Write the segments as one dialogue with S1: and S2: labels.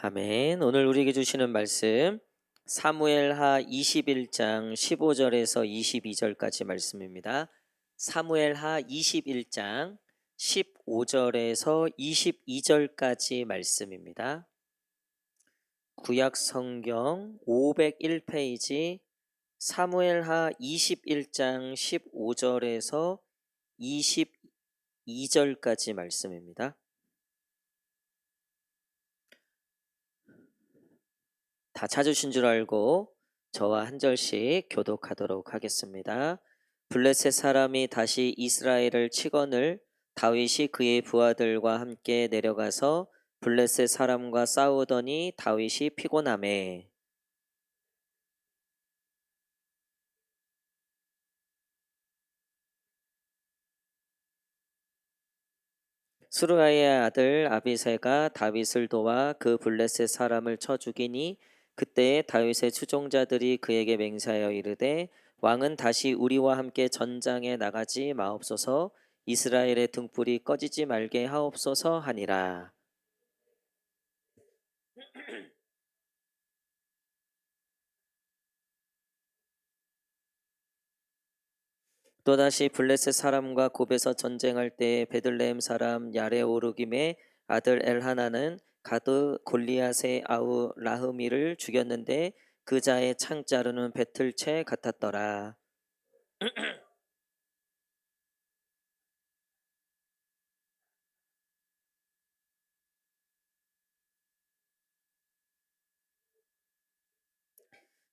S1: 아멘. 오늘 우리에게 주시는 말씀 사무엘하 21장 15절에서 22절까지 말씀입니다. 사무엘하 21장 15절에서 22절까지 말씀입니다. 구약 성경 501페이지 사무엘하 21장 15절에서 22절까지 말씀입니다. 다 찾으신 줄 알고 저와 한 절씩 교독하도록 하겠습니다. 블레셋 사람이 다시 이스라엘을 치거늘 다윗이 그의 부하들과 함께 내려가서 블레셋 사람과 싸우더니 다윗이 피곤하매 수르야의 아들 아비새가 다윗을 도와 그 블레셋 사람을 쳐 죽이니 그때에 다윗의 추종자들이 그에게 맹세하여 이르되 왕은 다시 우리와 함께 전장에 나가지 마옵소서 이스라엘의 등불이 꺼지지 말게 하옵소서 하니라. 또다시 블레셋 사람과 곱에서 전쟁할 때 베들레헴 사람 야레오르김의 아들 엘하나는 가드 골리앗의 아우 라흐미를 죽였는데 그 자의 창자루는 배틀채 같았더라.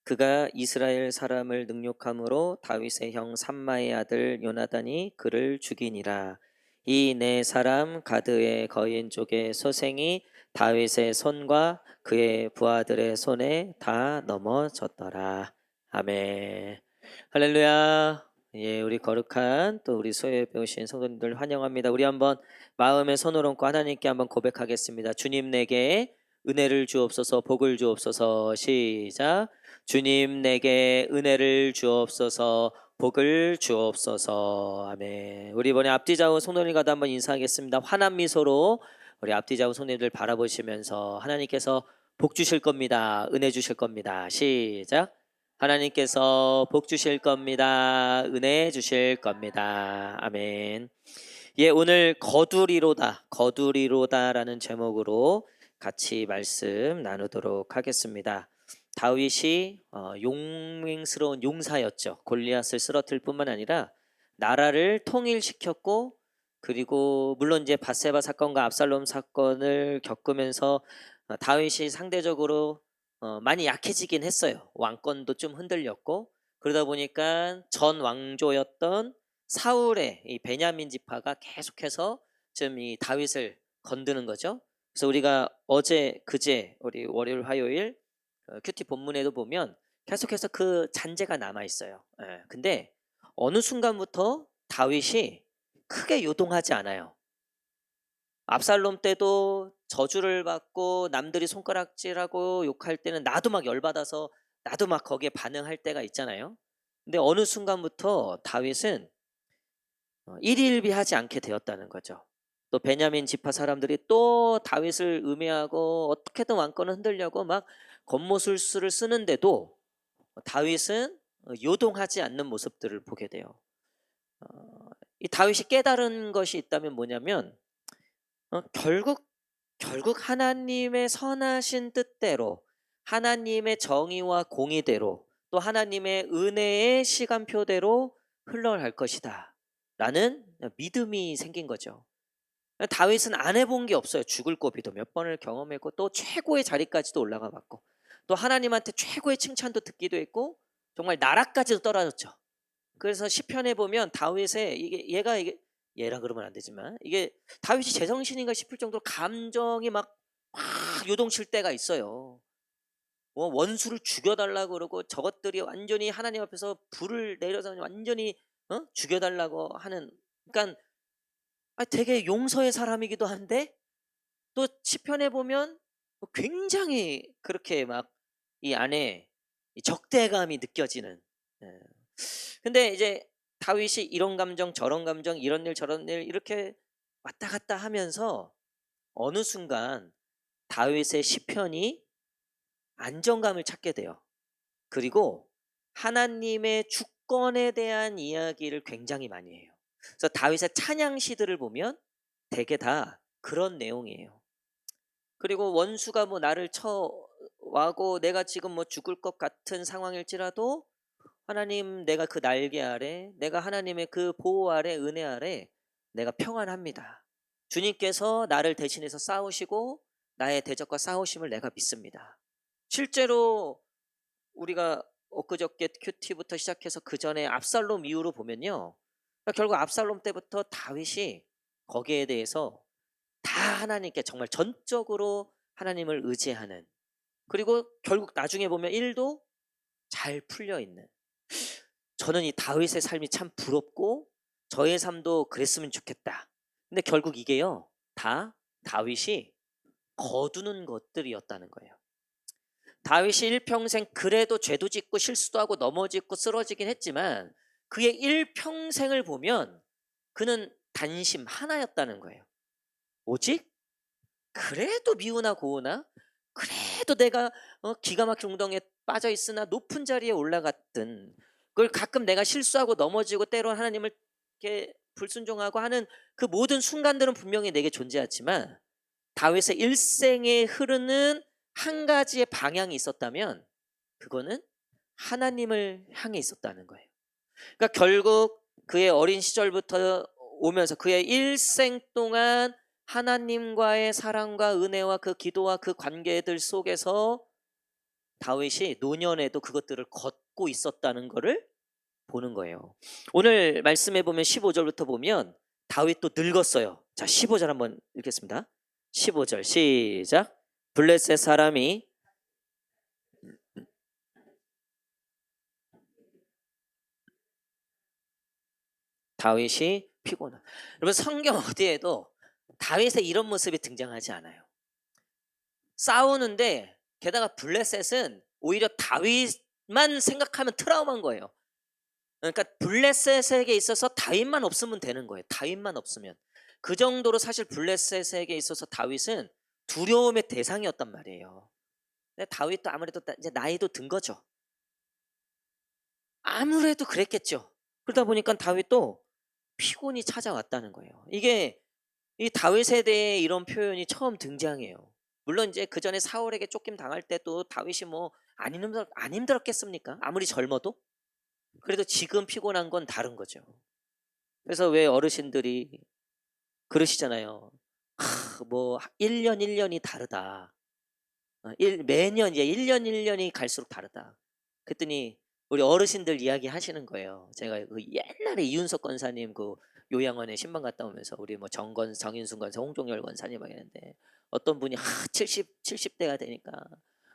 S1: 그가 이스라엘 사람을 능욕함으로 다윗의 형 삼마의 아들 요나단이 그를 죽이니라. 이 네 사람 가드의 거인 쪽의 소생이 다윗의 손과 그의 부하들의 손에 다 넘어졌더라. 아멘. 할렐루야. 예, 우리 거룩한 또 우리 소유에 배우신 성도님들 환영합니다. 우리 한번 마음에 손을 얹고 하나님께 한번 고백하겠습니다. 주님 내게 은혜를 주옵소서, 복을 주옵소서. 시작. 주님 내게 은혜를 주옵소서, 복을 주옵소서. 아멘. 우리 이번에 앞뒤 좌우 성도님과도 한번 인사하겠습니다. 환한 미소로 우리 앞뒤 좌우 성도님들 바라보시면서 하나님께서 복 주실 겁니다. 은혜 주실 겁니다. 시작. 하나님께서 복 주실 겁니다. 은혜 주실 겁니다. 아멘. 예, 오늘 거두리로다라는 제목으로 같이 말씀 나누도록 하겠습니다. 다윗이 용맹스러운 용사였죠. 골리앗을 쓰러뜨릴 뿐만 아니라 나라를 통일시켰고, 그리고 물론 이제 밧세바 사건과 압살롬 사건을 겪으면서 다윗이 상대적으로 많이 약해지긴 했어요. 왕권도 좀 흔들렸고, 그러다 보니까 전 왕조였던 사울의 이 베냐민 지파가 계속해서 좀 이 다윗을 건드는 거죠. 그래서 우리가 어제 그제 우리 월요일 화요일 큐티 본문에도 보면 계속해서 그 잔재가 남아 있어요. 예, 근데 어느 순간부터 다윗이 크게 요동하지 않아요. 압살롬 때도 저주를 받고 남들이 손가락질하고 욕할 때는 나도 막 열받아서 나도 막 거기에 반응할 때가 있잖아요. 근데 어느 순간부터 다윗은 일희일비하지 않게 되었다는 거죠. 또 베냐민 지파 사람들이 또 다윗을 음해하고 어떻게든 왕권을 흔들려고 막 겉모술수를 쓰는데도 다윗은 요동하지 않는 모습들을 보게 돼요. 이 다윗이 깨달은 것이 있다면 뭐냐면 결국 하나님의 선하신 뜻대로 하나님의 정의와 공의대로 또 하나님의 은혜의 시간표대로 흘러갈 것이다 라는 믿음이 생긴 거죠. 다윗은 안 해본 게 없어요. 죽을 고비도 몇 번을 경험했고 또 최고의 자리까지도 올라가 봤고 또 하나님한테 최고의 칭찬도 듣기도 했고 정말 나라까지도 떨어졌죠. 그래서 시편에 보면 다윗의 이게 얘라 그러면 안 되지만 이게 다윗이 제정신인가 싶을 정도로 감정이 막 요동칠 때가 있어요. 원수를 죽여달라고 그러고 저것들이 완전히 하나님 앞에서 불을 내려서 완전히 죽여달라고 하는, 그러니까 되게 용서의 사람이기도 한데 또 시편에 보면 굉장히 그렇게 막 이 안에 이 적대감이 느껴지는. 예. 근데 이제 다윗이 이런 감정 저런 감정 이런 일 저런 일 이렇게 왔다 갔다 하면서 어느 순간 다윗의 시편이 안정감을 찾게 돼요. 그리고 하나님의 주권에 대한 이야기를 굉장히 많이 해요. 그래서 다윗의 찬양 시들을 보면 대개 다 그런 내용이에요. 그리고 원수가 뭐 나를 쳐와고 내가 지금 뭐 죽을 것 같은 상황일지라도 하나님, 내가 그 날개 아래, 내가 하나님의 그 보호 아래, 은혜 아래 내가 평안합니다. 주님께서 나를 대신해서 싸우시고 나의 대적과 싸우심을 내가 믿습니다. 실제로 우리가 엊그저께 큐티부터 시작해서 그 전에 압살롬 이후로 보면요, 그러니까 결국 압살롬 때부터 다윗이 거기에 대해서 다 하나님께 정말 전적으로 하나님을 의지하는, 그리고 결국 나중에 보면 일도 잘 풀려 있는, 저는 이 다윗의 삶이 참 부럽고 저의 삶도 그랬으면 좋겠다. 근데 결국 이게요, 다 다윗이 거두는 것들이었다는 거예요. 다윗이 일평생 그래도 죄도 짓고 실수도 하고 넘어지고 쓰러지긴 했지만 그의 일평생을 보면 그는 단심 하나였다는 거예요. 오직 그래도 미우나 고우나, 그래도 내가 기가 막힌 웅덩이에 빠져 있으나 높은 자리에 올라갔든, 그걸 가끔 내가 실수하고 넘어지고 때로 하나님을 이렇게 불순종하고 하는 그 모든 순간들은 분명히 내게 존재하지만 다윗의 일생에 흐르는 한 가지의 방향이 있었다면 그거는 하나님을 향해 있었다는 거예요. 그러니까 결국 그의 어린 시절부터 오면서 그의 일생 동안 하나님과의 사랑과 은혜와 그 기도와 그 관계들 속에서 다윗이 노년에도 그것들을 걷고 있었다는 것을 보는 거예요. 오늘 말씀해 보면 15절부터 보면 다윗도 늙었어요. 자, 15절 한번 읽겠습니다. 15절 시작. 블레셋 사람이 다윗이 피곤한. 여러분, 성경 어디에도 다윗의 이런 모습이 등장하지 않아요. 싸우는데, 게다가 블레셋은 오히려 다윗만 생각하면 트라우마인 거예요. 그러니까 블레셋에게 있어서 다윗만 없으면 되는 거예요. 다윗만 없으면. 그 정도로 사실 블레셋에게 있어서 다윗은 두려움의 대상이었단 말이에요. 근데 다윗도 아무래도 이제 나이도 든 거죠. 아무래도 그랬겠죠. 그러다 보니까 다윗도 피곤이 찾아왔다는 거예요. 이게 이 다윗에 대해 이런 표현이 처음 등장해요. 물론 이제 그 전에 사울에게 쫓김 당할 때도 다윗이 뭐 안 힘들었겠습니까? 아무리 젊어도. 그래도 지금 피곤한 건 다른 거죠. 그래서 왜 어르신들이 그러시잖아요. 뭐 1년 1년이 다르다. 매년 이제 1년 1년이 갈수록 다르다. 그랬더니 우리 어르신들 이야기 하시는 거예요. 제가 그 옛날에 이윤석 권사님 그 요양원에 신방 갔다 오면서 우리 뭐 정인순 권사, 홍종열 권사님 막 했는데 어떤 분이 70대가 되니까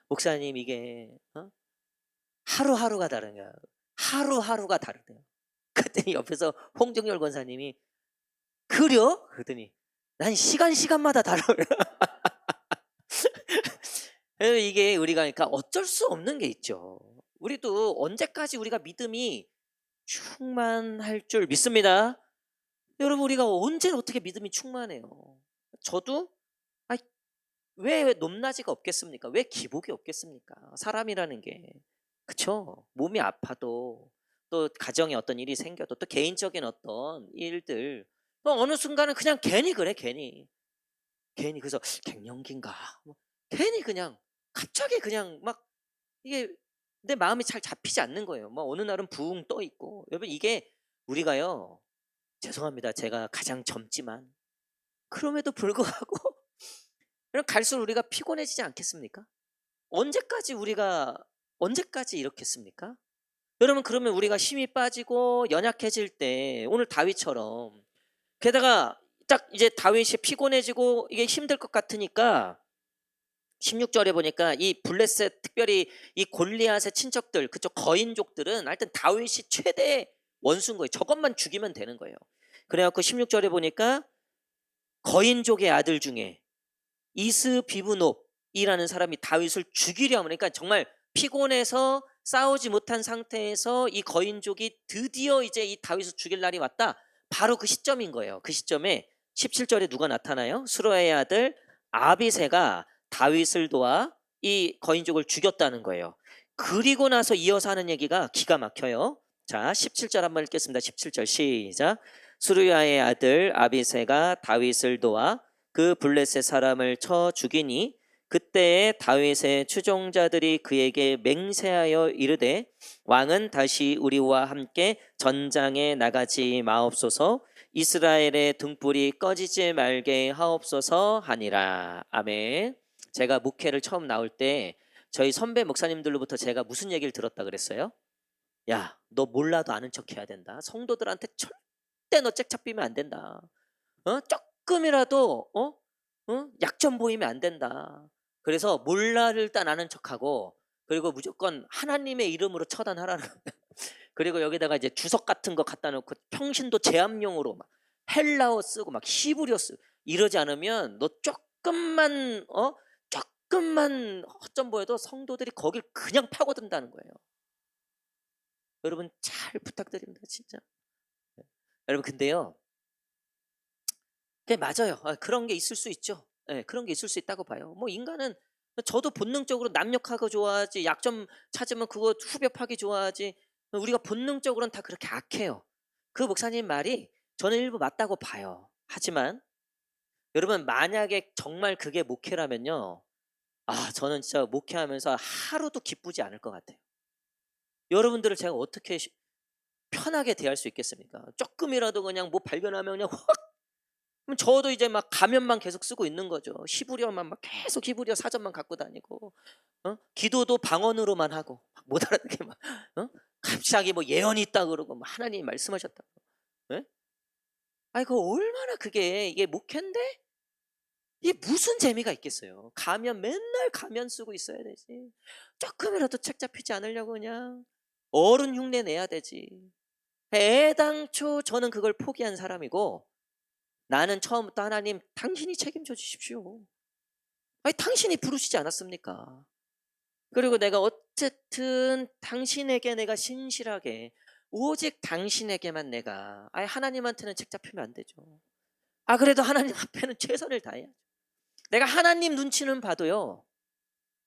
S1: 목사님 이게 하루하루가 다른 거야. 하루하루가 다르대요. 그랬더니 옆에서 홍종열 권사님이 그려? 그랬더니 난 시간마다 달라요. 그래서 이게 우리가 그러니까 어쩔 수 없는 게 있죠. 우리도 언제까지 우리가 믿음이 충만할 줄 믿습니다. 여러분, 우리가 언제 어떻게 믿음이 충만해요? 저도 왜 높낮이가 없겠습니까? 왜 기복이 없겠습니까? 사람이라는 게. 그쵸? 몸이 아파도, 또 가정에 어떤 일이 생겨도, 또 개인적인 어떤 일들, 또 어느 순간은 그냥 괜히 그래, 괜히. 그래서 갱년기인가? 뭐 괜히 그냥 갑자기 그냥 막 이게 내 마음이 잘 잡히지 않는 거예요. 뭐 어느 날은 붕 떠 있고. 여러분, 이게 우리가요, 죄송합니다. 제가 가장 젊지만 그럼에도 불구하고 그럼 갈수록 우리가 피곤해지지 않겠습니까? 언제까지 이렇겠습니까? 여러분, 그러면 우리가 힘이 빠지고 연약해질 때 오늘 다윗처럼, 게다가 딱 이제 다윗이 피곤해지고 이게 힘들 것 같으니까 16절에 보니까 이 블레셋, 특별히 이 골리앗의 친척들, 그쪽 거인족들은 하여튼 다윗이 최대 원수인 거예요. 저것만 죽이면 되는 거예요. 그래갖고 16절에 보니까 거인족의 아들 중에 이스비브놉이라는 사람이 다윗을 죽이려 하면, 그러니까 정말 피곤해서 싸우지 못한 상태에서 이 거인족이 드디어 이제 이 다윗을 죽일 날이 왔다. 바로 그 시점인 거예요. 그 시점에 17절에 누가 나타나요? 수로의 아들 아비새가 다윗을 도와 이 거인족을 죽였다는 거예요. 그리고 나서 이어서 하는 얘기가 기가 막혀요. 자, 17절 한번 읽겠습니다. 17절 시작. 수르야의 아들 아비새가 다윗을 도와 그 블레셋 사람을 쳐 죽이니 그때에 다윗의 추종자들이 그에게 맹세하여 이르되 왕은 다시 우리와 함께 전장에 나가지 마옵소서. 이스라엘의 등불이 꺼지지 말게 하옵소서 하니라. 아멘. 제가 목회를 처음 나올 때 저희 선배 목사님들로부터 제가 무슨 얘기를 들었다 그랬어요? 야, 너 몰라도 아는 척 해야 된다. 성도들한테 절대 너 잭착 비면 안 된다. 조금이라도 약점 보이면 안 된다. 그래서 몰라를 일단 아는 척하고, 그리고 무조건 하나님의 이름으로 처단하라는 그리고 여기다가 이제 주석 같은 거 갖다 놓고 평신도 제압용으로 막 헬라어 쓰고 막 히브리어 쓰고 이러지 않으면 너 조금만 허점 보여도 성도들이 거길 그냥 파고든다는 거예요. 여러분 잘 부탁드립니다, 진짜. 여러분 근데요, 맞아요. 그런 게 있을 수 있죠. 그런 게 있을 수 있다고 봐요. 뭐 인간은, 저도 본능적으로 남욕하고 좋아하지, 약점 찾으면 그거 후벼 파기 좋아하지. 우리가 본능적으로는 다 그렇게 악해요. 그 목사님 말이 저는 일부 맞다고 봐요. 하지만 여러분 만약에 정말 그게 목회라면요, 저는 진짜 목회하면서 하루도 기쁘지 않을 것 같아요. 여러분들을 제가 어떻게 편하게 대할 수 있겠습니까? 조금이라도 그냥 뭐 발견하면 그냥 확, 그럼 저도 이제 막 가면만 계속 쓰고 있는 거죠. 히브리어만 막 계속 히브리어 사전만 갖고 다니고, 기도도 방언으로만 하고 못 알아듣게 막, 갑자기 뭐 예언이 있다 그러고 막 하나님이 말씀하셨다고. 예? 그 얼마나 이게 목회인데 이게 무슨 재미가 있겠어요? 가면 맨날 가면 쓰고 있어야 되지. 조금이라도 책 잡히지 않으려고 그냥 어른 흉내 내야 되지. 애당초 저는 그걸 포기한 사람이고, 나는 처음부터 하나님 당신이 책임져 주십시오. 당신이 부르시지 않았습니까? 그리고 내가 어쨌든 당신에게 내가 신실하게 오직 당신에게만 내가, 하나님한테는 책 잡히면 안 되죠. 그래도 하나님 앞에는 최선을 다해야죠. 내가 하나님 눈치는 봐도요,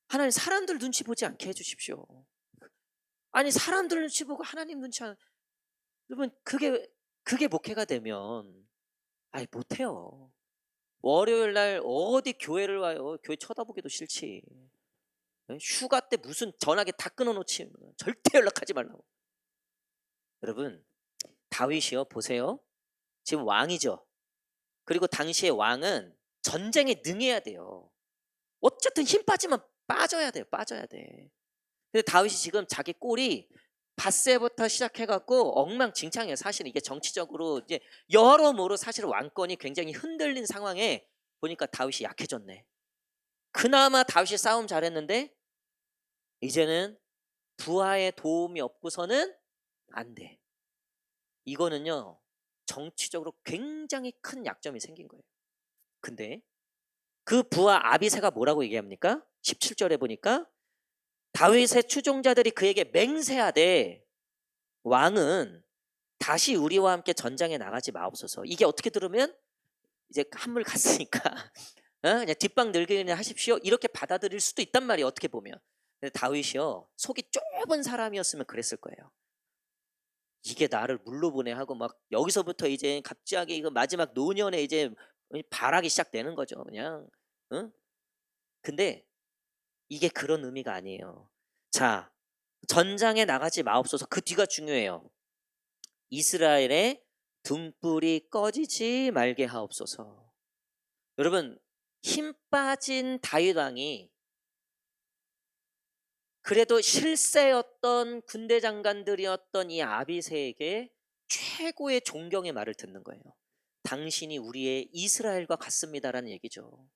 S1: 하나님 사람들 눈치 보지 않게 해주십시오. 사람들 눈치 보고 하나님 눈치 안, 여러분 그게 목회가 되면 못해요. 월요일 날 어디 교회를 와요? 교회 쳐다보기도 싫지. 휴가 때 무슨 전화기 다 끊어놓지. 절대 연락하지 말라고. 여러분 다윗이요, 보세요. 지금 왕이죠. 그리고 당시에 왕은 전쟁에 능해야 돼요. 어쨌든 힘 빠지면 빠져야 돼요. 빠져야 돼. 근데 다윗이 지금 자기 꼴이 밧세부터 시작해갖고 엉망진창이에요. 사실 이게 정치적으로 이제 여러모로 사실 왕권이 굉장히 흔들린 상황에 보니까 다윗이 약해졌네. 그나마 다윗이 싸움 잘했는데 이제는 부하의 도움이 없고서는 안 돼. 이거는요, 정치적으로 굉장히 큰 약점이 생긴 거예요. 근데 그 부하 아비새가 뭐라고 얘기합니까? 17절에 보니까 다윗의 추종자들이 그에게 맹세하되 왕은 다시 우리와 함께 전장에 나가지 마옵소서. 이게 어떻게 들으면 이제 한물 갔으니까 그냥 뒷방 늘기나 하십시오 이렇게 받아들일 수도 있단 말이에요, 어떻게 보면. 근데 다윗이요, 속이 좁은 사람이었으면 그랬을 거예요. 이게 나를 물로 보내 하고 막 여기서부터 이제 갑자기 이거 마지막 노년에 이제 발악이 시작되는 거죠, 그냥. 근데 이게 그런 의미가 아니에요. 자, 전장에 나가지 마옵소서. 그 뒤가 중요해요. 이스라엘의 등불이 꺼지지 말게 하옵소서. 여러분 힘 빠진 다윗 왕이 그래도 실세였던 군대 장관들이었던 이 아비새에게 최고의 존경의 말을 듣는 거예요. 당신이 우리의 이스라엘과 같습니다라는 얘기죠.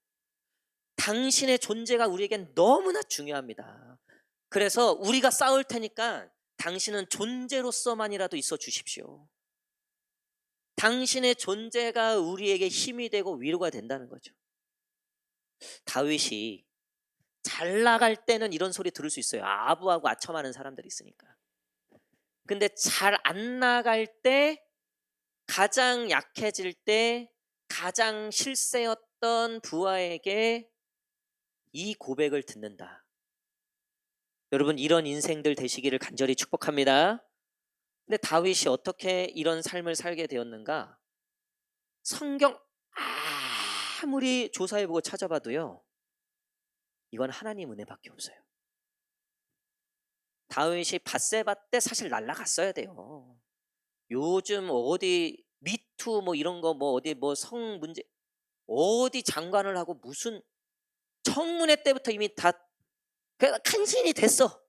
S1: 당신의 존재가 우리에겐 너무나 중요합니다. 그래서 우리가 싸울 테니까 당신은 존재로서만이라도 있어 주십시오. 당신의 존재가 우리에게 힘이 되고 위로가 된다는 거죠. 다윗이 잘 나갈 때는 이런 소리 들을 수 있어요. 아부하고 아첨하는 사람들이 있으니까. 근데 잘 안 나갈 때, 가장 약해질 때, 가장 실세였던 부하에게 이 고백을 듣는다. 여러분, 이런 인생들 되시기를 간절히 축복합니다. 근데 다윗이 어떻게 이런 삶을 살게 되었는가? 성경 아무리 조사해보고 찾아봐도요, 이건 하나님 은혜밖에 없어요. 다윗이 밧세바 때 사실 날라갔어야 돼요. 요즘 어디 미투 뭐 이런 거 뭐 어디 뭐 성 문제 어디 장관을 하고 무슨 청문회 때부터 이미 다 간신히 됐어.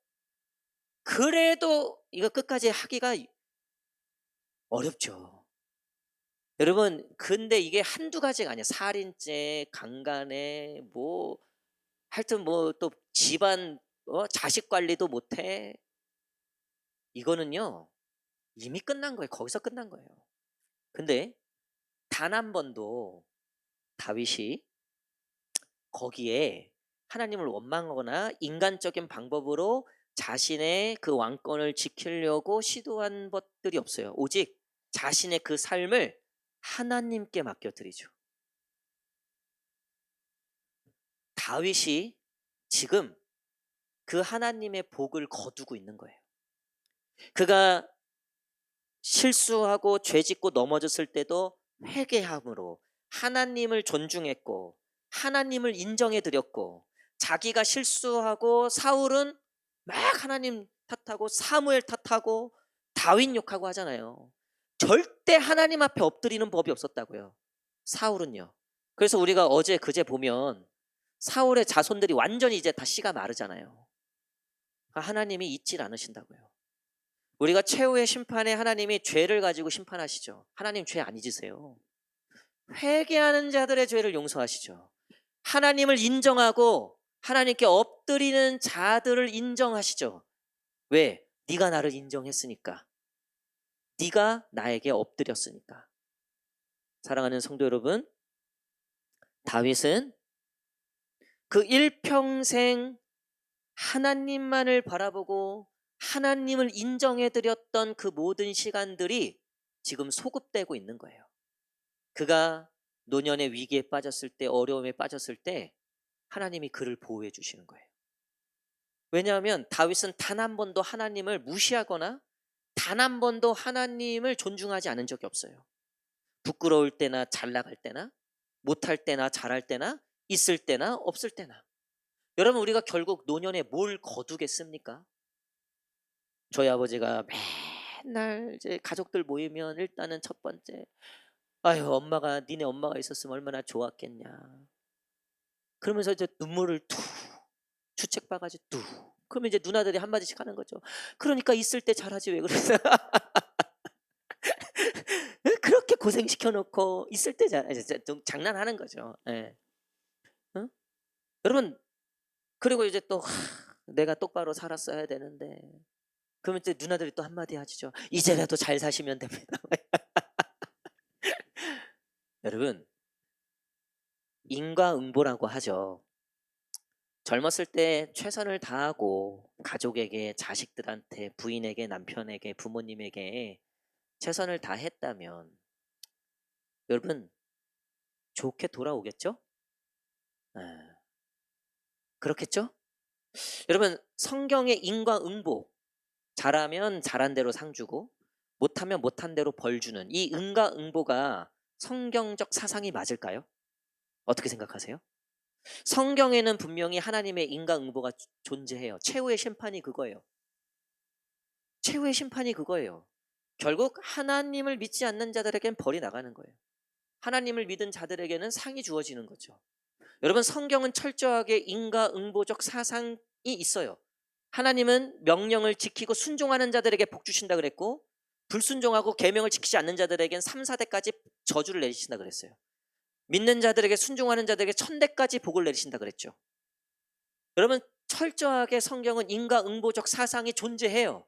S1: 그래도 이거 끝까지 하기가 어렵죠. 여러분, 근데 이게 한두 가지가 아니야. 살인죄, 강간에 뭐 하여튼 뭐 또 집안 자식 관리도 못해. 이거는요 이미 끝난 거예요. 거기서 끝난 거예요. 근데 단 한 번도 다윗이 거기에 하나님을 원망하거나 인간적인 방법으로 자신의 그 왕권을 지키려고 시도한 것들이 없어요. 오직 자신의 그 삶을 하나님께 맡겨드리죠. 다윗이 지금 그 하나님의 복을 거두고 있는 거예요. 그가 실수하고 죄짓고 넘어졌을 때도 회개함으로 하나님을 존중했고 하나님을 인정해 드렸고, 자기가 실수하고 사울은 막 하나님 탓하고 사무엘 탓하고 다윗 욕하고 하잖아요. 절대 하나님 앞에 엎드리는 법이 없었다고요, 사울은요. 그래서 우리가 어제 그제 보면 사울의 자손들이 완전히 이제 다 씨가 마르잖아요. 하나님이 잊질 않으신다고요. 우리가 최후의 심판에 하나님이 죄를 가지고 심판하시죠. 하나님 죄 안 잊으세요. 회개하는 자들의 죄를 용서하시죠. 하나님을 인정하고 하나님께 엎드리는 자들을 인정하시죠. 왜? 네가 나를 인정했으니까. 네가 나에게 엎드렸으니까. 사랑하는 성도 여러분, 다윗은 그 일평생 하나님만을 바라보고 하나님을 인정해드렸던 그 모든 시간들이 지금 소급되고 있는 거예요. 그가 노년의 위기에 빠졌을 때, 어려움에 빠졌을 때 하나님이 그를 보호해 주시는 거예요. 왜냐하면 다윗은 단 한 번도 하나님을 무시하거나 단 한 번도 하나님을 존중하지 않은 적이 없어요. 부끄러울 때나 잘 나갈 때나 못할 때나 잘할 때나 있을 때나 없을 때나. 여러분, 우리가 결국 노년에 뭘 거두겠습니까? 저희 아버지가 맨날 이제 가족들 모이면 일단은 첫 번째, 아유 엄마가, 니네 엄마가 있었으면 얼마나 좋았겠냐. 그러면서 이제 눈물을 툭, 주책바가지 뚝. 그러면 이제 누나들이 한마디씩 하는 거죠. 그러니까 있을 때 잘하지 왜 그랬어. 그렇게 고생시켜놓고 있을 때 좀 장난하는 거죠. 예. 응? 여러분, 그리고 이제 또 내가 똑바로 살았어야 되는데, 그러면 이제 누나들이 또 한마디 하시죠. 이제라도 잘 사시면 됩니다. 여러분, 인과응보라고 하죠. 젊었을 때 최선을 다하고 가족에게, 자식들한테, 부인에게, 남편에게, 부모님에게 최선을 다했다면 여러분 좋게 돌아오겠죠? 네. 그렇겠죠? 여러분, 성경의 인과응보, 잘하면 잘한 대로 상 주고 못하면 못한 대로 벌 주는 이 인과응보가 성경적 사상이 맞을까요? 어떻게 생각하세요? 성경에는 분명히 하나님의 인과응보가 존재해요. 최후의 심판이 그거예요. 최후의 심판이 그거예요. 결국 하나님을 믿지 않는 자들에겐 벌이 나가는 거예요. 하나님을 믿은 자들에게는 상이 주어지는 거죠. 여러분, 성경은 철저하게 인과응보적 사상이 있어요. 하나님은 명령을 지키고 순종하는 자들에게 복 주신다 그랬고, 불순종하고 계명을 지키지 않는 자들에겐 3, 4대까지 저주를 내리신다 그랬어요. 믿는 자들에게, 순종하는 자들에게 1000대까지 복을 내리신다 그랬죠. 여러분, 철저하게 성경은 인과응보적 사상이 존재해요.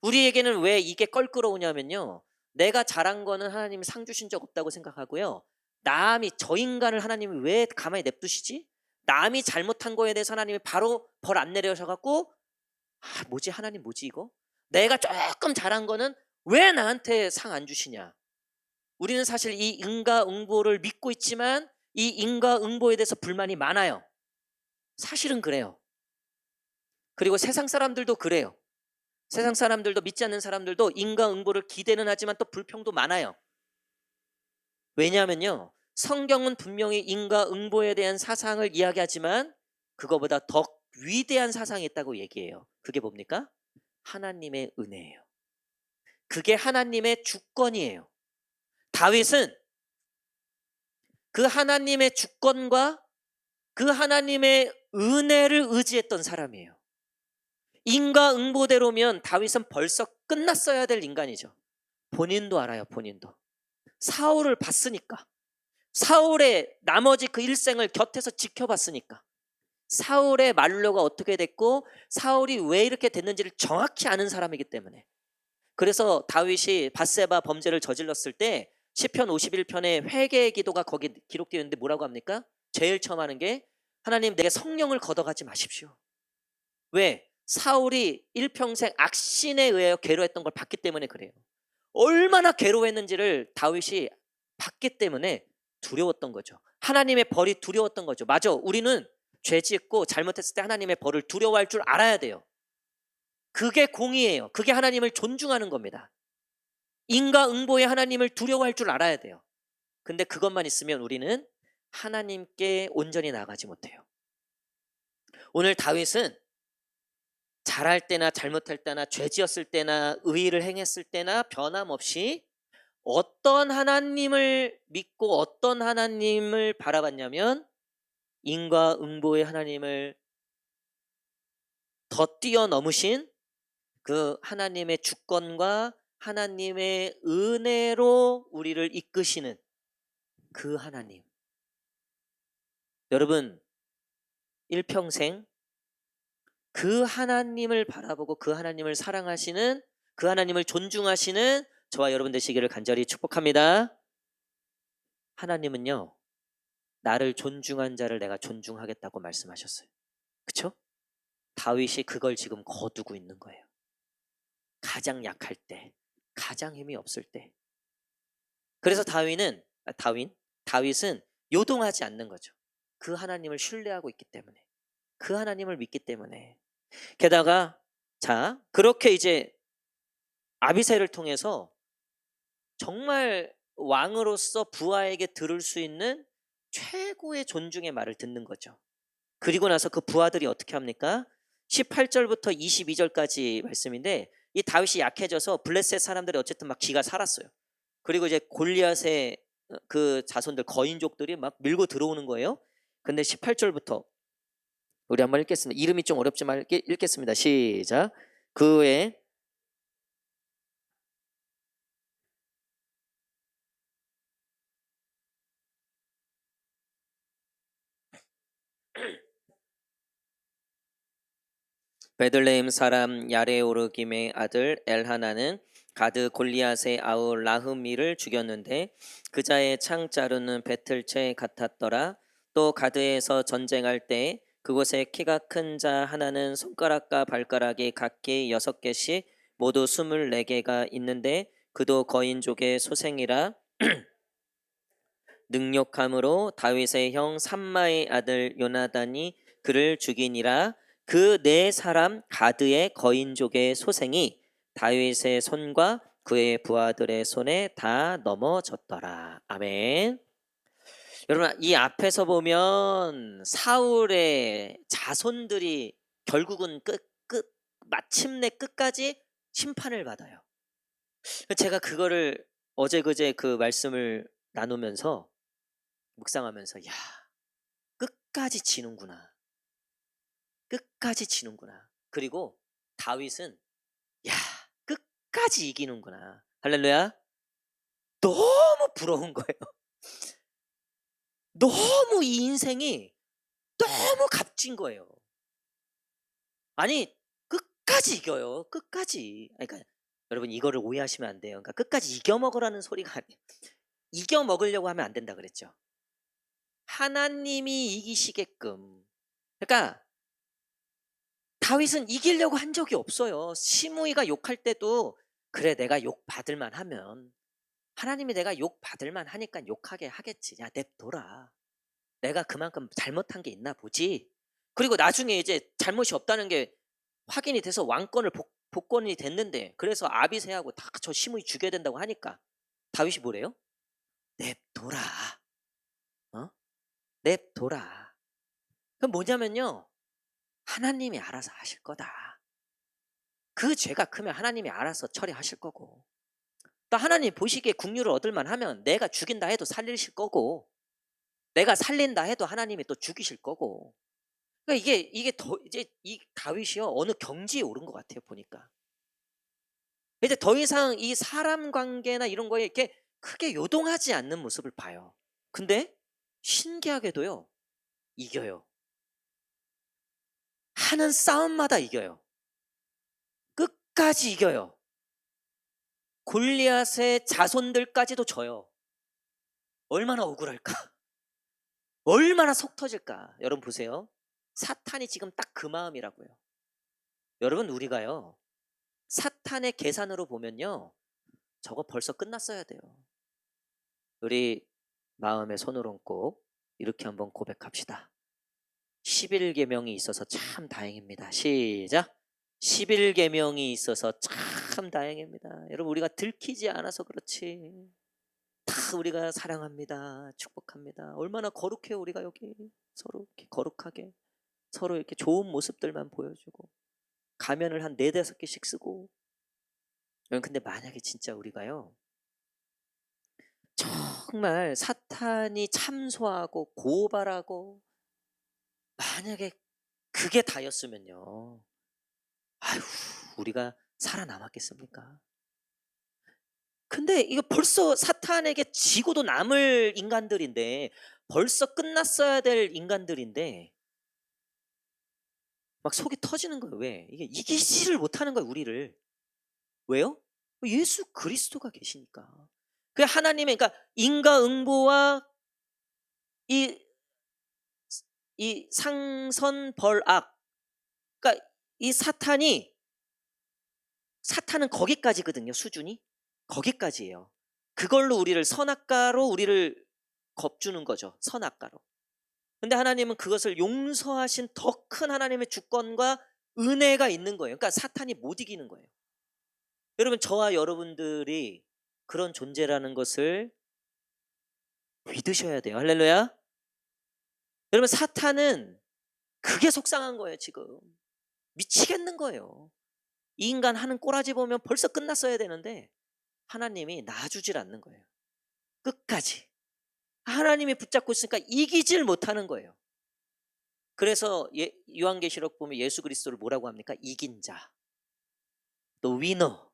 S1: 우리에게는 왜 이게 껄끄러우냐면요, 내가 잘한 거는 하나님이 상 주신 적 없다고 생각하고요, 남이, 저 인간을 하나님이 왜 가만히 냅두시지? 남이 잘못한 거에 대해서 하나님이 바로 벌 안 내려셔갖고, 뭐지 하나님, 뭐지 이거? 내가 조금 잘한 거는 왜 나한테 상 안 주시냐? 우리는 사실 이 인과응보를 믿고 있지만 이 인과응보에 대해서 불만이 많아요. 사실은 그래요. 그리고 세상 사람들도 그래요. 세상 사람들도, 믿지 않는 사람들도 인과응보를 기대는 하지만 또 불평도 많아요. 왜냐하면요, 성경은 분명히 인과응보에 대한 사상을 이야기하지만 그거보다 더 위대한 사상이 있다고 얘기해요. 그게 뭡니까? 하나님의 은혜예요. 그게 하나님의 주권이에요. 다윗은 그 하나님의 주권과 그 하나님의 은혜를 의지했던 사람이에요. 인과응보대로면 다윗은 벌써 끝났어야 될 인간이죠. 본인도 알아요. 본인도 사울을 봤으니까, 사울의 나머지 그 일생을 곁에서 지켜봤으니까, 사울의 만료가 어떻게 됐고 사울이 왜 이렇게 됐는지를 정확히 아는 사람이기 때문에. 그래서 다윗이 밧세바 범죄를 저질렀을 때 시편 51편에 회개의 기도가 거기 기록되어 있는데 뭐라고 합니까? 제일 처음 하는 게, 하나님 내게 성령을 걷어가지 마십시오. 왜? 사울이 일평생 악신에 의하여 괴로웠던 걸 봤기 때문에 그래요. 얼마나 괴로웠는지를 다윗이 봤기 때문에 두려웠던 거죠. 하나님의 벌이 두려웠던 거죠. 맞아, 우리는 죄 짓고 잘못했을 때 하나님의 벌을 두려워할 줄 알아야 돼요. 그게 공의예요. 그게 하나님을 존중하는 겁니다. 인과응보의 하나님을 두려워할 줄 알아야 돼요. 근데 그것만 있으면 우리는 하나님께 온전히 나아가지 못해요. 오늘 다윗은 잘할 때나 잘못할 때나 죄 지었을 때나 의의를 행했을 때나 변함없이 어떤 하나님을 믿고 어떤 하나님을 바라봤냐면 인과응보의 하나님을 더 뛰어넘으신 그 하나님의 주권과 하나님의 은혜로 우리를 이끄시는 그 하나님. 여러분, 일평생 그 하나님을 바라보고 그 하나님을 사랑하시는, 그 하나님을 존중하시는 저와 여러분 되시기를 간절히 축복합니다. 하나님은요, 나를 존중한 자를 내가 존중하겠다고 말씀하셨어요. 그렇죠? 다윗이 그걸 지금 거두고 있는 거예요. 가장 약할 때, 가장 힘이 없을 때. 그래서 다윗은 요동하지 않는 거죠. 그 하나님을 신뢰하고 있기 때문에, 그 하나님을 믿기 때문에. 게다가 자, 그렇게 이제 아비새를 통해서 정말 왕으로서 부하에게 들을 수 있는 최고의 존중의 말을 듣는 거죠. 그리고 나서 그 부하들이 어떻게 합니까? 18절부터 22절까지 말씀인데, 이 다윗이 약해져서 블레셋 사람들이 어쨌든 막 기가 살았어요. 그리고 이제 골리앗의 그 자손들 거인족들이 막 밀고 들어오는 거예요. 근데 18절부터 우리 한번 읽겠습니다. 이름이 좀 어렵지만 읽겠습니다. 시작. 그의 베들레헴 사람 야레오르김의 아들 엘하나는 가드 골리앗의 아우 라흐미를 죽였는데 그자의 창 자루는 배틀채 같았더라. 또 가드에서 전쟁할 때 그곳에 키가 큰 자 하나는 손가락과 발가락이 각기 6개씩 모두 24개가 있는데 그도 거인족의 소생이라. 능욕함으로 다윗의 형 삼마의 아들 요나단이 그를 죽이니라. 그 네 사람 가드의 거인족의 소생이 다윗의 손과 그의 부하들의 손에 다 넘어졌더라. 아멘. 여러분, 이 앞에서 보면 사울의 자손들이 결국은 마침내 끝까지 심판을 받아요. 제가 그거를 어제 그제 그 말씀을 나누면서 묵상하면서, 야, 끝까지 지는구나. 끝까지 지는구나. 그리고 다윗은, 야, 끝까지 이기는구나. 할렐루야. 너무 부러운 거예요. 너무 이 인생이 너무 값진 거예요. 아니, 끝까지 이겨요. 끝까지. 그러니까 여러분, 이거를 오해하시면 안 돼요. 그러니까 끝까지 이겨먹으라는 소리가 아니에요. 이겨먹으려고 하면 안 된다 그랬죠. 하나님이 이기시게끔. 그러니까 다윗은 이기려고 한 적이 없어요. 시므이가 욕할 때도, 그래 내가 욕 받을만 하면, 하나님이 내가 욕 받을만 하니까 욕하게 하겠지. 야, 냅둬라. 내가 그만큼 잘못한 게 있나 보지. 그리고 나중에 이제 잘못이 없다는 게 확인이 돼서 왕권을 복권이 됐는데, 그래서 아비새하고 다 저 시므이 죽여야 된다고 하니까 다윗이 뭐래요? 냅둬라. 어? 냅둬라. 그럼 뭐냐면요, 하나님이 알아서 하실 거다. 그 죄가 크면 하나님이 알아서 처리하실 거고, 또 하나님 보시기에 긍휼을 얻을 만하면 내가 죽인다 해도 살리실 거고, 내가 살린다 해도 하나님이 또 죽이실 거고. 그러니까 이게 더 이제 이 다윗이요, 어느 경지에 오른 것 같아요 보니까. 이제 더 이상 이 사람 관계나 이런 거에 이렇게 크게 요동하지 않는 모습을 봐요. 근데 신기하게도요, 이겨요. 하는 싸움마다 이겨요. 끝까지 이겨요. 골리앗의 자손들까지도 져요. 얼마나 억울할까? 얼마나 속 터질까? 여러분 보세요. 사탄이 지금 딱 그 마음이라고요. 여러분, 우리가요, 사탄의 계산으로 보면요, 저거 벌써 끝났어야 돼요. 우리 마음에 손을 얹고 이렇게 한번 고백합시다. 11계명이 있어서 참 다행입니다. 시작. 11계명이 있어서 참 다행입니다. 여러분, 우리가 들키지 않아서 그렇지 다 우리가 사랑합니다. 축복합니다. 얼마나 거룩해요. 우리가 여기 서로 이렇게 거룩하게 서로 이렇게 좋은 모습들만 보여주고 가면을 한 4-5개씩 쓰고. 근데 만약에 진짜 우리가요, 정말 사탄이 참소하고 고발하고 만약에 그게 다였으면요, 아휴, 우리가 살아남았겠습니까? 근데 이거 벌써 사탄에게 지고도 남을 인간들인데, 벌써 끝났어야 될 인간들인데 막 속이 터지는 거예요. 왜? 이게 이기지를 못하는 거예요, 우리를. 왜요? 예수 그리스도가 계시니까. 그 하나님의, 그러니까 인과응보와 이, 이 상선벌악, 그러니까 이 사탄은 거기까지거든요. 수준이 거기까지예요. 그걸로 우리를 선악가로 우리를 겁주는 거죠. 선악가로. 근데 하나님은 그것을 용서하신 더 큰 하나님의 주권과 은혜가 있는 거예요. 그러니까 사탄이 못 이기는 거예요. 여러분, 저와 여러분들이 그런 존재라는 것을 믿으셔야 돼요. 할렐루야. 여러분, 사탄은 그게 속상한 거예요. 지금 미치겠는 거예요. 이 인간 하는 꼬라지 보면 벌써 끝났어야 되는데 하나님이 놔주질 않는 거예요. 끝까지 하나님이 붙잡고 있으니까 이기질 못하는 거예요. 그래서 요한계시록 보면 예수 그리스도를 뭐라고 합니까? 이긴 자, 또 위너.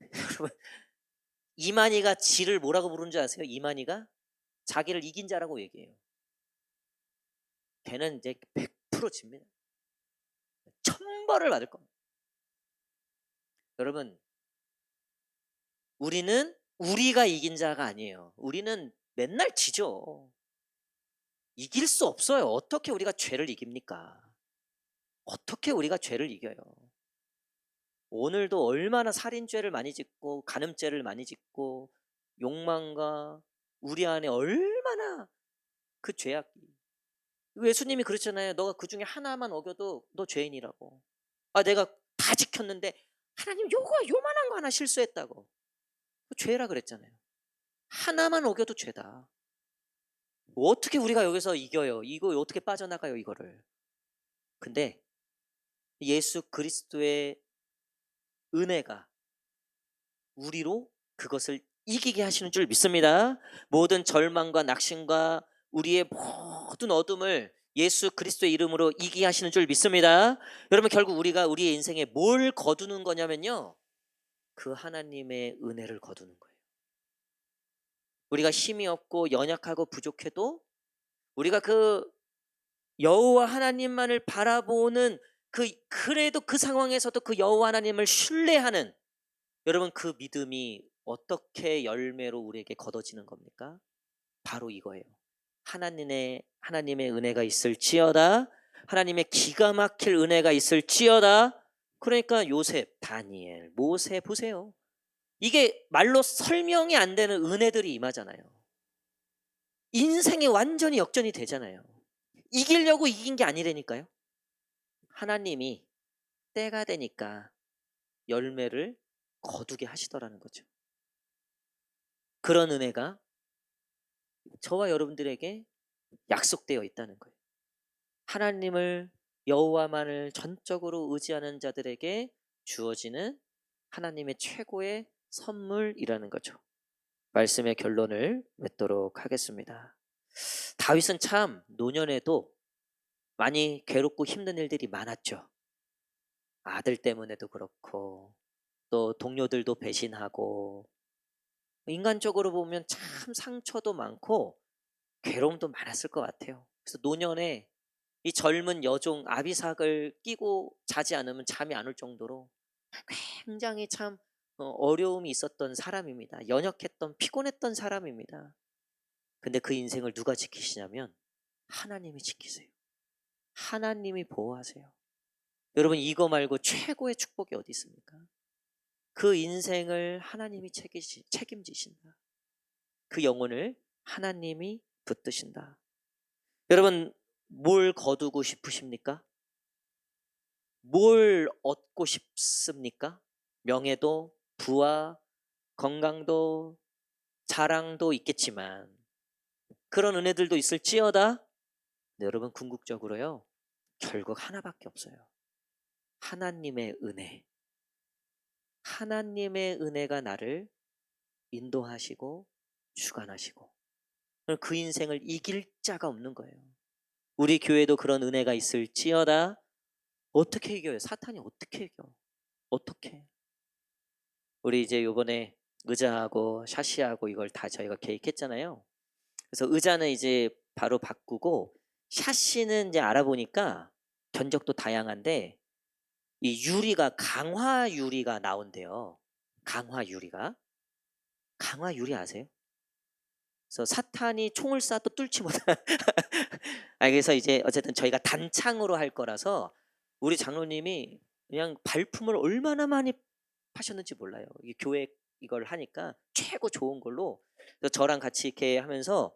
S1: 여러분, 이만희가 지를 뭐라고 부르는 줄 아세요? 이만희가 자기를 이긴 자라고 얘기해요. 걔는 이제 100% 집니다. 천벌을 받을 겁니다. 여러분, 우리는 우리가 이긴 자가 아니에요. 우리는 맨날 지죠. 이길 수 없어요. 어떻게 우리가 죄를 이깁니까? 어떻게 우리가 죄를 이겨요? 오늘도 얼마나 살인죄를 많이 짓고 간음죄를 많이 짓고 욕망과 우리 안에 얼마나 그 죄악이. 예수님이 그렇잖아요. 너가 그 중에 하나만 어겨도 너 죄인이라고. 내가 다 지켰는데 하나님 요만한 거 하나 실수했다고. 그 죄라 그랬잖아요. 하나만 어겨도 죄다. 어떻게 우리가 여기서 이겨요? 이거 어떻게 빠져나가요, 이거를? 근데 예수 그리스도의 은혜가 우리로 그것을 이기게 하시는 줄 믿습니다. 모든 절망과 낙심과 우리의 모든 어둠을 예수 그리스도의 이름으로 이기게 하시는 줄 믿습니다. 여러분, 결국 우리가 우리의 인생에 뭘 거두는 거냐면요, 그 하나님의 은혜를 거두는 거예요. 우리가 힘이 없고 연약하고 부족해도 우리가 그 여호와 하나님만을 바라보는 그래도 그 상황에서도 그 여호와 하나님을 신뢰하는, 여러분, 그 믿음이 어떻게 열매로 우리에게 거둬지는 겁니까? 바로 이거예요. 하나님의 은혜가 있을지어다. 하나님의 기가 막힐 은혜가 있을지어다. 그러니까 요셉, 다니엘, 모세 보세요. 이게 말로 설명이 안 되는 은혜들이 임하잖아요. 인생이 완전히 역전이 되잖아요. 이기려고 이긴 게 아니라니까요. 하나님이 때가 되니까 열매를 거두게 하시더라는 거죠. 그런 은혜가 저와 여러분들에게 약속되어 있다는 거예요. 하나님을 여호와만을 전적으로 의지하는 자들에게 주어지는 하나님의 최고의 선물이라는 거죠. 말씀의 결론을 맺도록 하겠습니다. 다윗은 참 노년에도 많이 괴롭고 힘든 일들이 많았죠. 아들 때문에도 그렇고 또 동료들도 배신하고 인간적으로 보면 참 상처도 많고 괴로움도 많았을 것 같아요. 그래서 노년에 이 젊은 여종 아비삭을 끼고 자지 않으면 잠이 안 올 정도로 굉장히 참 어려움이 있었던 사람입니다. 연약했던 피곤했던 사람입니다. 근데 그 인생을 누가 지키시냐면 하나님이 지키세요. 하나님이 보호하세요. 여러분 이거 말고 최고의 축복이 어디 있습니까? 그 인생을 하나님이 책임지신다. 그 영혼을 하나님이 붙드신다. 여러분 뭘 거두고 싶으십니까? 뭘 얻고 싶습니까? 명예도, 부와, 건강도, 자랑도 있겠지만 그런 은혜들도 있을지어다. 네, 여러분 궁극적으로요. 결국 하나밖에 없어요. 하나님의 은혜. 하나님의 은혜가 나를 인도하시고 주관하시고 그 인생을 이길 자가 없는 거예요. 우리 교회도 그런 은혜가 있을지어다. 어떻게 이겨요? 사탄이 어떻게 이겨? 어떻게? 우리 이제 요번에 의자하고 샤시하고 이걸 다 저희가 계획했잖아요. 그래서 의자는 이제 바로 바꾸고 샤시는 이제 알아보니까 견적도 다양한데 이 유리가 강화 유리가 나온대요. 강화 유리가. 강화 유리 아세요? 그래서 사탄이 총을 쏴도 뚫지 못한. 그래서 이제 어쨌든 저희가 단창으로 할 거라서 우리 장로님이 그냥 발품을 얼마나 많이 파셨는지 몰라요. 이 교회 이걸 하니까 최고 좋은 걸로. 그래서 저랑 같이 이렇게 하면서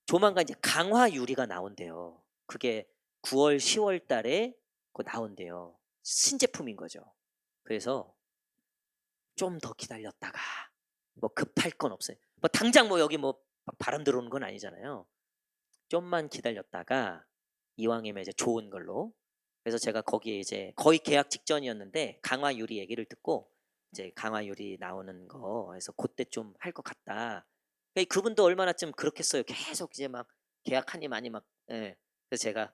S1: 조만간 이제 강화 유리가 나온대요. 그게 9월, 10월 달에 나온대요. 신제품인 거죠. 그래서 좀 더 기다렸다가 뭐 급할 건 없어요. 뭐 당장 뭐 여기 뭐 바람 들어오는 건 아니잖아요. 좀만 기다렸다가 이왕이면 이제 좋은 걸로. 그래서 제가 거기에 이제 거의 계약 직전이었는데 강화 유리 얘기를 듣고 이제 강화 유리 나오는 거 해서 그때 좀 할 것 같다. 그분도 얼마나 좀 그렇겠어요. 계속 이제 막 계약하니 많이 막. 예. 그래서 제가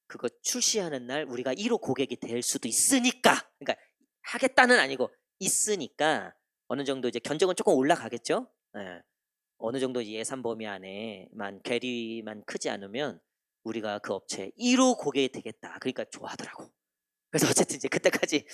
S1: 그거 출시하는 날 우리가 1호 고객이 될 수도 있으니까, 그러니까 하겠다는 아니고 있으니까 어느 정도 이제 견적은 조금 올라가겠죠. 예. 어느 정도 예산 범위 안에만 괴리만 크지 않으면 우리가 그 업체 1호 고객이 되겠다. 그러니까 좋아하더라고. 그래서 어쨌든 이제 그때까지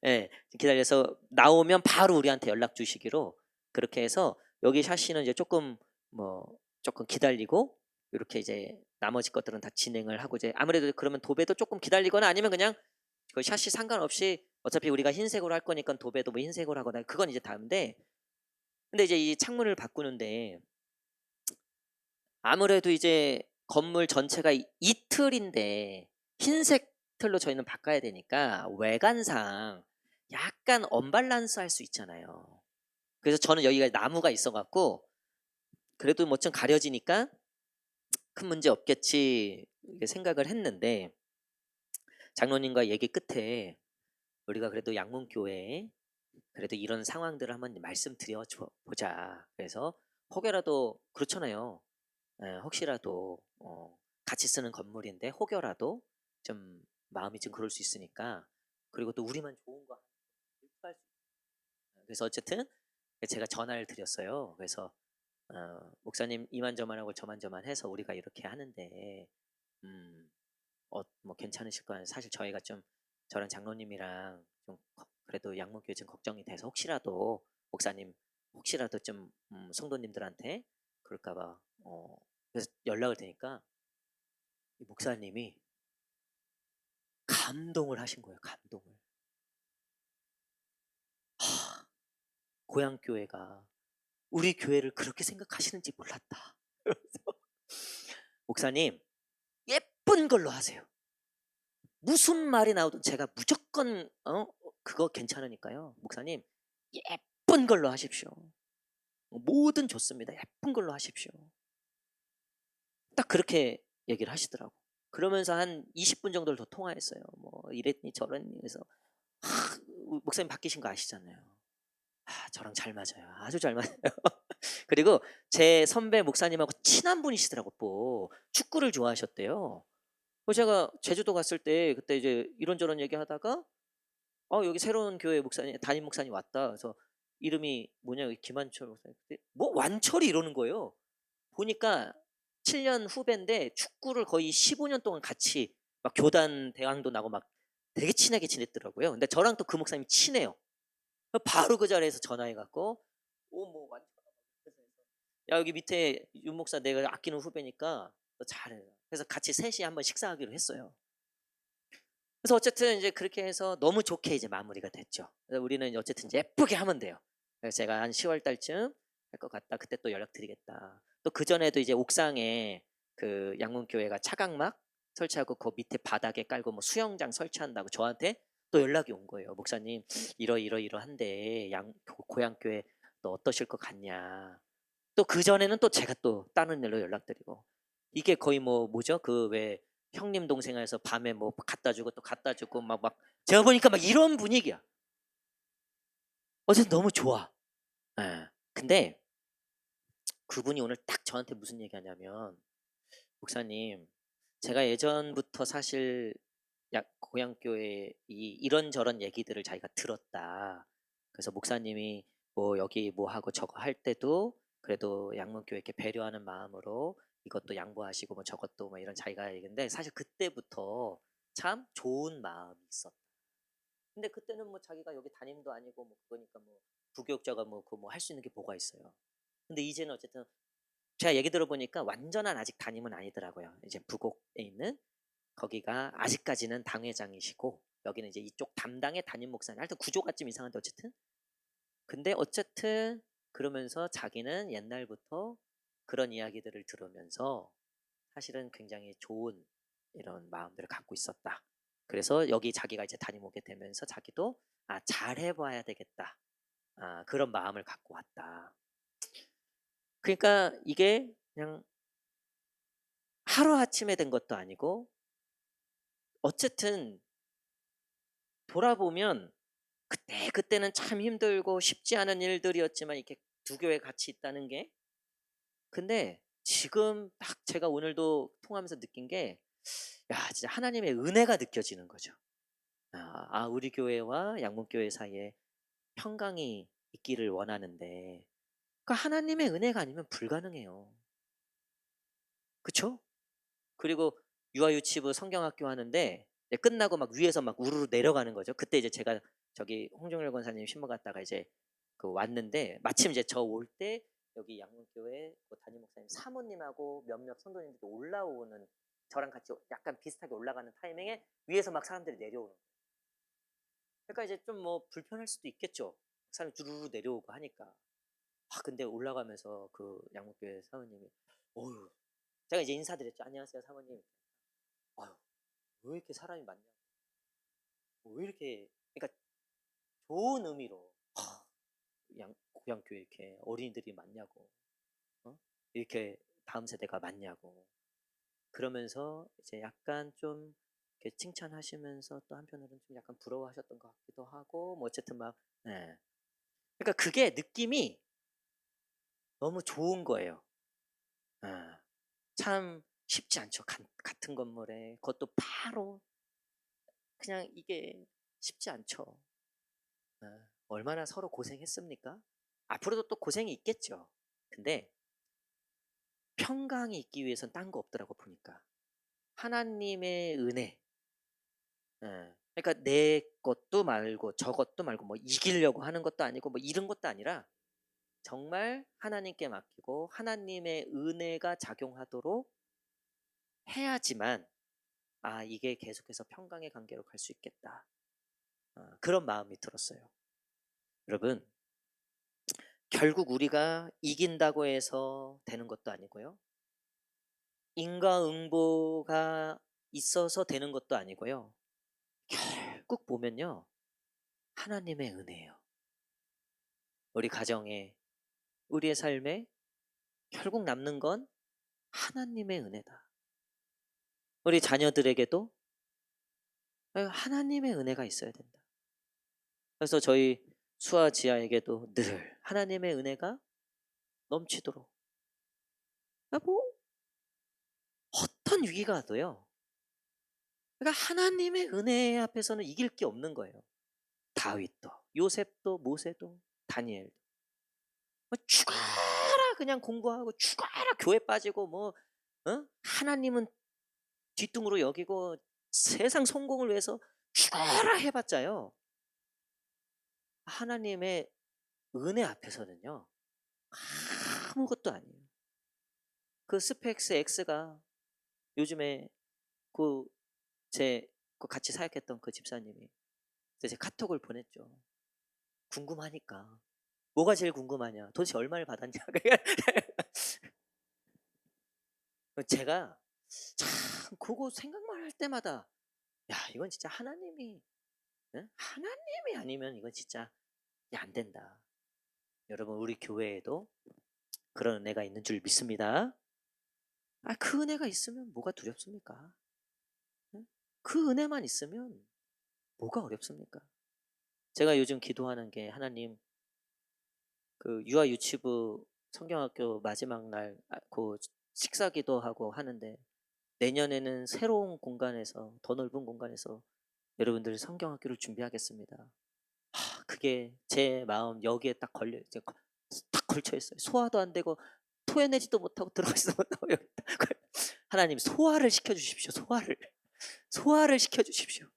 S1: 예, 기다려서 나오면 바로 우리한테 연락 주시기로 그렇게 해서 여기 샤시는 이제 조금 뭐 조금 기다리고 이렇게 이제 나머지 것들은 다 진행을 하고 이제 아무래도 그러면 도배도 조금 기다리거나 아니면 그냥 그 샤시 상관없이 어차피 우리가 흰색으로 할 거니까 도배도 뭐 흰색으로 하거나 그건 이제 다른데 근데 이제 이 창문을 바꾸는데 아무래도 이제 건물 전체가 이틀인데 흰색 틀로 저희는 바꿔야 되니까 외관상 약간 언밸런스 할 수 있잖아요. 그래서 저는 여기가 나무가 있어 갖고 그래도 뭐 좀 가려지니까 큰 문제 없겠지 이렇게 생각을 했는데 장로님과 얘기 끝에 우리가 그래도 양문교회에 그래도 이런 상황들을 한번 말씀드려 보자. 그래서 혹여라도 그렇잖아요. 혹시라도 같이 쓰는 건물인데 혹여라도 좀 마음이 좀 그럴 수 있으니까 그리고 또 우리만 좋은 거 실수할 수 있어요. 그래서 어쨌든 제가 전화를 드렸어요. 그래서 목사님 이만저만하고 저만저만해서 우리가 이렇게 하는데 음, 뭐 괜찮으실까요? 사실 저희가 좀 저랑 장로님이랑 좀 그래도 양문교회 좀 걱정이 돼서 혹시라도 목사님 혹시라도 좀 성도님들한테 그럴까봐 그래서 연락을 드니까 이 목사님이 감동을 하신 거예요. 감동을. 고향 교회가 우리 교회를 그렇게 생각하시는지 몰랐다. 목사님 예쁜 걸로 하세요. 무슨 말이 나오든 제가 무조건 그거 괜찮으니까요. 목사님 예쁜 걸로 하십시오. 뭐든 좋습니다. 예쁜 걸로 하십시오. 딱 그렇게 얘기를 하시더라고. 그러면서 한 20분 정도를 더 통화했어요. 뭐 이랬니 저랬니 해서 목사님 바뀌신 거 아시잖아요. 저랑 잘 맞아요. 아주 잘 맞아요. 그리고 제 선배 목사님하고 친한 분이시더라고 또. 축구를 좋아하셨대요. 그래서 제가 제주도 갔을 때 그때 이제 이런저런 얘기하다가 여기 새로운 교회 목사님 담임 목사님 왔다. 그래서 이름이 뭐냐 김한철 목사님. 그때 뭐 완철이 이러는 거예요. 보니까 7년 후배인데 축구를 거의 15년 동안 같이 막 교단 대항도 나고 막 되게 친하게 지냈더라고요. 근데 저랑 또 그 목사님이 친해요. 바로 그 자리에서 전화해 갖고 뭐 완전 야 여기 밑에 윤 목사 내가 아끼는 후배니까 너 잘해. 그래서 같이 셋이 한번 식사하기로 했어요. 그래서 어쨌든 이제 그렇게 해서 너무 좋게 이제 마무리가 됐죠. 그래서 우리는 어쨌든 이제 예쁘게 하면 돼요. 그래서 제가 한 10월 달쯤 할 것 같다. 그때 또 연락드리겠다. 또 그 전에도 이제 옥상에 그 양문교회가 차각막 설치하고 그 밑에 바닥에 깔고 뭐 수영장 설치한다고 저한테 또 연락이 온 거예요. 목사님 이러이러한데 고향교회 또 어떠실 것 같냐. 또 그 전에는 또 제가 또 다른 일로 연락드리고 이게 거의 뭐 뭐죠? 그 왜 형님 동생에서 밤에 뭐 갖다 주고 또 갖다 주고 막 제가 보니까 막 이런 분위기야. 어쨌든 너무 좋아. 예. 근데 그분이 오늘 딱 저한테 무슨 얘기하냐면 목사님 제가 예전부터 사실 고향교회 이런저런 얘기들을 자기가 들었다. 그래서 목사님이 뭐 여기 뭐 하고 저거 할 때도 그래도 양문교회 이렇게 배려하는 마음으로 이것도 양보하시고 뭐 저것도 뭐 이런 자기가 얘기인데 사실 그때부터 참 좋은 마음이 있었다. 근데 그때는 뭐 자기가 여기 담임도 아니고 뭐 그거니까 뭐 부교육자가 뭐 그 뭐 할 수 있는 게 뭐가 있어요. 근데 이제는 어쨌든 제가 얘기 들어보니까 완전한 아직 담임은 아니더라고요. 이제 부곡에 있는 거기가 아직까지는 당회장이시고 여기는 이제 이쪽 담당의 담임 목사님. 하여튼 구조가 좀 이상한데 어쨌든. 근데 어쨌든 그러면서 자기는 옛날부터 그런 이야기들을 들으면서 사실은 굉장히 좋은 이런 마음들을 갖고 있었다. 그래서 여기 자기가 이제 담임 오게 되면서 자기도 잘해봐야 되겠다. 그런 마음을 갖고 왔다. 그러니까 이게 그냥 하루아침에 된 것도 아니고 어쨌든 돌아보면 그때는 참 힘들고 쉽지 않은 일들이었지만 이렇게 두 교회 같이 있다는 게 근데 지금 딱 제가 오늘도 통하면서 느낀 게 진짜 하나님의 은혜가 느껴지는 거죠. 우리 교회와 양문교회 사이에 평강이 있기를 원하는데 그러니까 하나님의 은혜가 아니면 불가능해요. 그쵸? 그리고 유아유치부 성경학교 하는데 이제 끝나고 막 위에서 막 우르르 내려가는 거죠. 그때 이제 제가 저기 홍정열 권사님 신부 갔다가 이제 그 왔는데 마침 이제 저 올 때 여기 양문교회 그 담임 목사님 사모님하고 몇몇 성도님들이 올라오는 저랑 같이 약간 비슷하게 올라가는 타이밍에 위에서 막 사람들이 내려오는 거예요. 그러니까 이제 좀 뭐 불편할 수도 있겠죠. 사람이 주르르 내려오고 하니까. 근데 올라가면서 그 양문교회 사모님이 어휴 제가 이제 인사드렸죠. 안녕하세요 사모님. 아유 왜 이렇게 사람이 많냐? 왜 이렇게 그러니까 좋은 의미로 고향교회 이렇게 어린이들이 많냐고, 이렇게 다음 세대가 많냐고 그러면서 이제 약간 좀 이렇게 칭찬하시면서 또 한편으로는 좀 약간 부러워하셨던 것 같기도 하고 뭐 어쨌든 막 네. 그러니까 그게 느낌이 너무 좋은 거예요. 참 쉽지 않죠. 같은 건물에 그것도 바로 그냥 이게 쉽지 않죠. 얼마나 서로 고생했습니까? 앞으로도 또 고생이 있겠죠. 근데 평강이 있기 위해선 딴 거 없더라고 보니까. 하나님의 은혜. 그러니까 내 것도 말고 저것도 말고 뭐 이기려고 하는 것도 아니고 뭐 이런 것도 아니라 정말 하나님께 맡기고 하나님의 은혜가 작용하도록 해야지만 이게 계속해서 평강의 관계로 갈 수 있겠다. 그런 마음이 들었어요. 여러분 결국 우리가 이긴다고 해서 되는 것도 아니고요. 인과응보가 있어서 되는 것도 아니고요. 결국 보면요. 하나님의 은혜예요. 우리 가정에, 우리의 삶에 결국 남는 건 하나님의 은혜다. 우리 자녀들에게도 하나님의 은혜가 있어야 된다. 그래서 저희 수아 지아에게도 늘 하나님의 은혜가 넘치도록, 뭐 어떤 위기가 와도요. 그러니까 하나님의 은혜 앞에서는 이길 게 없는 거예요. 다윗도, 요셉도, 모세도, 다니엘도. 뭐 죽어라 그냥 공부하고 죽어라 교회 빠지고 뭐 하나님은 뒤뚱으로 여기고 세상 성공을 위해서 죽어라 해봤자요. 하나님의 은혜 앞에서는요. 아무것도 아니에요. 그 스페이스 X가 요즘에 그 같이 사역했던 그 집사님이 제 카톡을 보냈죠. 궁금하니까. 뭐가 제일 궁금하냐? 도대체 얼마를 받았냐? 제가 참 그거 생각만 할 때마다 야 이건 진짜 하나님이 하나님이 아니면 이건 진짜 안 된다. 여러분 우리 교회에도 그런 은혜가 있는 줄 믿습니다. 그 은혜가 있으면 뭐가 두렵습니까? 그 은혜만 있으면 뭐가 어렵습니까? 제가 요즘 기도하는 게 하나님 그 유아 유치부 성경학교 마지막 날 그 식사 기도하고 하는데 내년에는 새로운 공간에서 더 넓은 공간에서 여러분들 성경학교를 준비하겠습니다. 그게 제 마음 여기에 딱 걸쳐 있어요. 소화도 안 되고 토해내지도 못하고 들어가지도 못하고 여기 하나님 소화를 시켜 주십시오. 소화를 시켜 주십시오.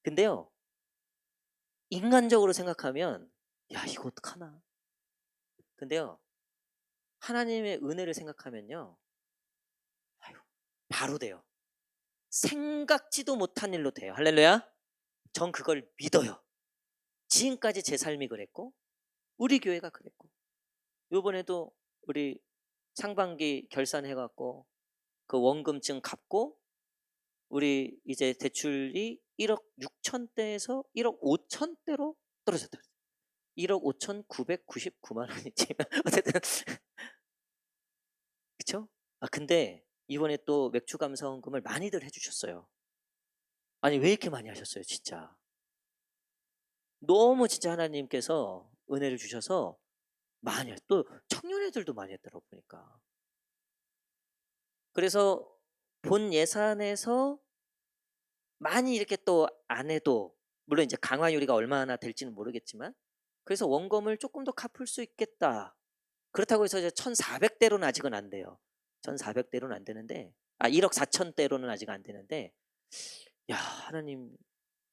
S1: 근데요. 인간적으로 생각하면 야 이거 어떡하나. 근데요. 하나님의 은혜를 생각하면요. 바로 돼요. 생각지도 못한 일로 돼요. 할렐루야. 전 그걸 믿어요. 지금까지 제 삶이 그랬고 우리 교회가 그랬고 요번에도 우리 상반기 결산해갖고 그 원금증 갚고 우리 이제 대출이 1억 6천대에서 1억 5천대로 떨어졌다. 1억 5,999만 원이지. 어쨌든 그쵸? 근데 이번에 또 맥주 감사원금을 많이들 해주셨어요. 아니 왜 이렇게 많이 하셨어요 진짜. 너무 진짜 하나님께서 은혜를 주셔서 많이 또 청년애들도 많이 했더라고 보니까. 그래서 본 예산에서 많이 이렇게 또 안 해도 물론 이제 강화율이가 얼마나 될지는 모르겠지만 그래서 원금을 조금 더 갚을 수 있겠다. 그렇다고 해서 이제 1,400대로는 아직은 안 돼요. 1,400대로는 안 되는데 1억 4천대로는 아직 안 되는데 야 하나님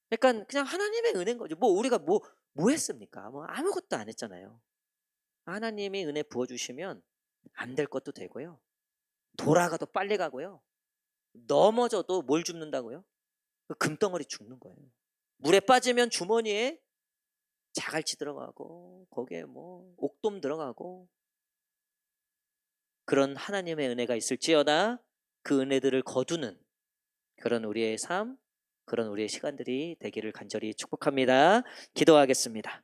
S1: 그러니까 그냥 하나님의 은혜인 거죠. 뭐 우리가 뭐 했습니까? 뭐 아무것도 안 했잖아요. 하나님이 은혜 부어주시면 안 될 것도 되고요. 돌아가도 빨리 가고요. 넘어져도 뭘 줍는다고요? 그 금덩어리 죽는 거예요. 물에 빠지면 주머니에 자갈치 들어가고 거기에 뭐 옥돔 들어가고 그런 하나님의 은혜가 있을지어다 그 은혜들을 거두는 그런 우리의 삶, 그런 우리의 시간들이 되기를 간절히 축복합니다. 기도하겠습니다.